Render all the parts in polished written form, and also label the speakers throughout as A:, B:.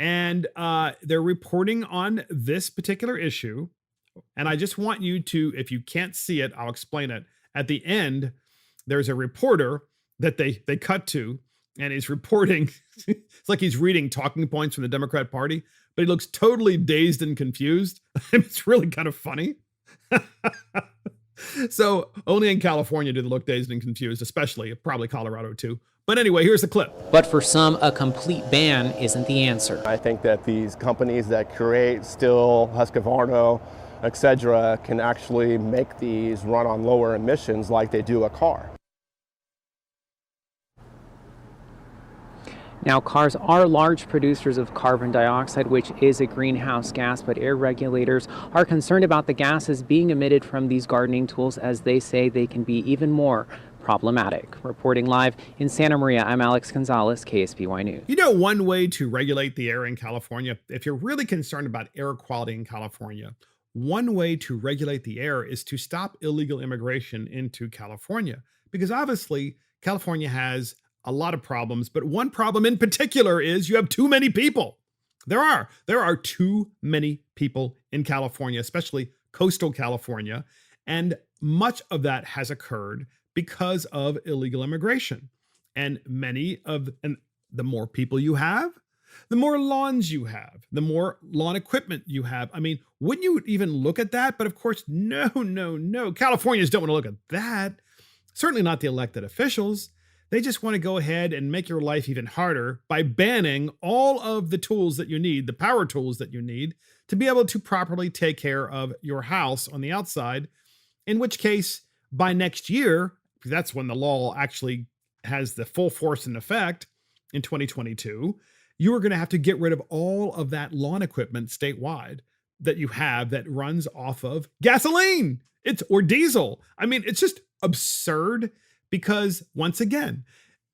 A: And they're reporting on this particular issue. And I just want you to, if you can't see it, I'll explain it. At the end, there's a reporter that they cut to, and he's reporting. It's like he's reading talking points from the Democrat Party, but he looks totally dazed and confused. It's really kind of funny. So only in California do they look dazed and confused, especially, probably Colorado too. But anyway, here's the clip.
B: But for some, a complete ban isn't the answer.
C: I think that these companies that create Stihl, Husqvarna, etc., can actually make these run on lower emissions like they do a car.
B: Now, cars are large producers of carbon dioxide, which is a greenhouse gas, but air regulators are concerned about the gases being emitted from these gardening tools, as they say they can be even more problematic. Reporting live in Santa Maria, I'm Alex Gonzalez, KSBY News.
A: You know, one way to regulate the air in California, if you're really concerned about air quality in California, one way to regulate the air is to stop illegal immigration into California, because obviously California has a lot of problems, but one problem in particular is you have too many people. There are too many people in California, especially coastal California, and much of that has occurred because of illegal immigration. And the more people you have, the more lawns you have, the more lawn equipment you have. I mean, wouldn't you even look at that? But of course, no. Californians don't want to look at that. Certainly not the elected officials. They just want to go ahead and make your life even harder by banning all of the tools that you need, the power tools that you need to be able to properly take care of your house on the outside, in which case by next year, that's when the law actually has the full force and effect in 2022, you are going to have to get rid of all of that lawn equipment statewide that you have that runs off of gasoline or diesel. I mean, it's just absurd. Because once again,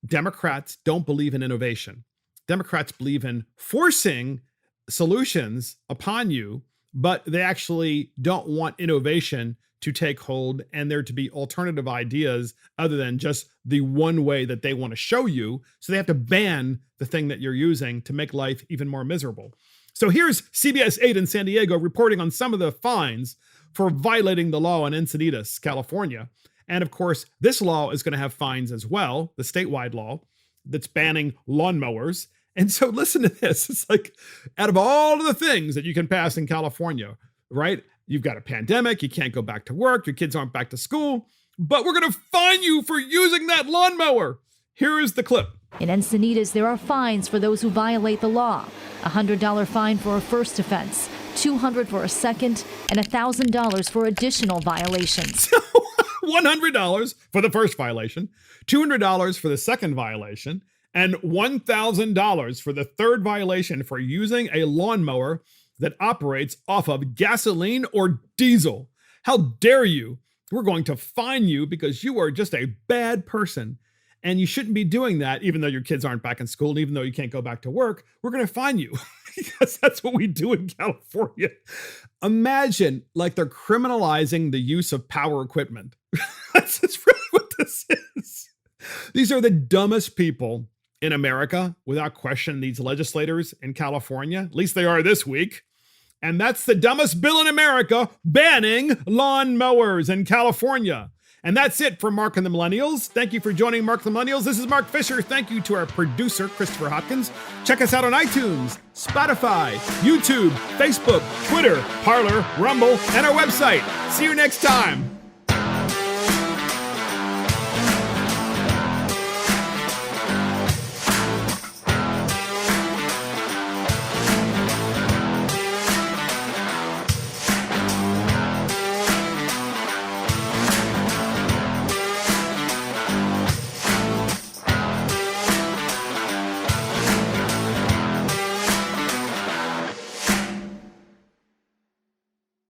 A: Democrats don't believe in innovation. Democrats believe in forcing solutions upon you, but they actually don't want innovation to take hold and there to be alternative ideas other than just the one way that they want to show you. So they have to ban the thing that you're using to make life even more miserable. So here's CBS 8 in San Diego reporting on some of the fines for violating the law in Encinitas, California. And of course, this law is going to have fines as well, the statewide law that's banning lawn mowers. And so listen to this. It's like, out of all of the things that you can pass in California, right? You've got a pandemic, you can't go back to work, your kids aren't back to school, but we're going to fine you for using that lawnmower. Here is the clip.
D: In Encinitas, there are fines for those who violate the law. A $100 fine for a first offense, $200 for a second, and $1,000 for additional violations.
A: $100 for the first violation, $200 for the second violation, and $1,000 for the third violation for using a lawnmower that operates off of gasoline or diesel. How dare you? We're going to fine you because you are just a bad person. And you shouldn't be doing that, even though your kids aren't back in school, and even though you can't go back to work. We're going to fine you because that's what we do in California. Imagine like they're criminalizing the use of power equipment. That's really what this is. These are the dumbest people in America, without question, these legislators in California. At least they are this week. And that's the dumbest bill in America, banning lawn mowers in California. And that's it for Mark and the Millennials. Thank you for joining Mark and the Millennials. This is Mark Fisher. Thank you to our producer, Christopher Hopkins. Check us out on iTunes, Spotify, YouTube, Facebook, Twitter, Parler, Rumble, and our website. See you next time.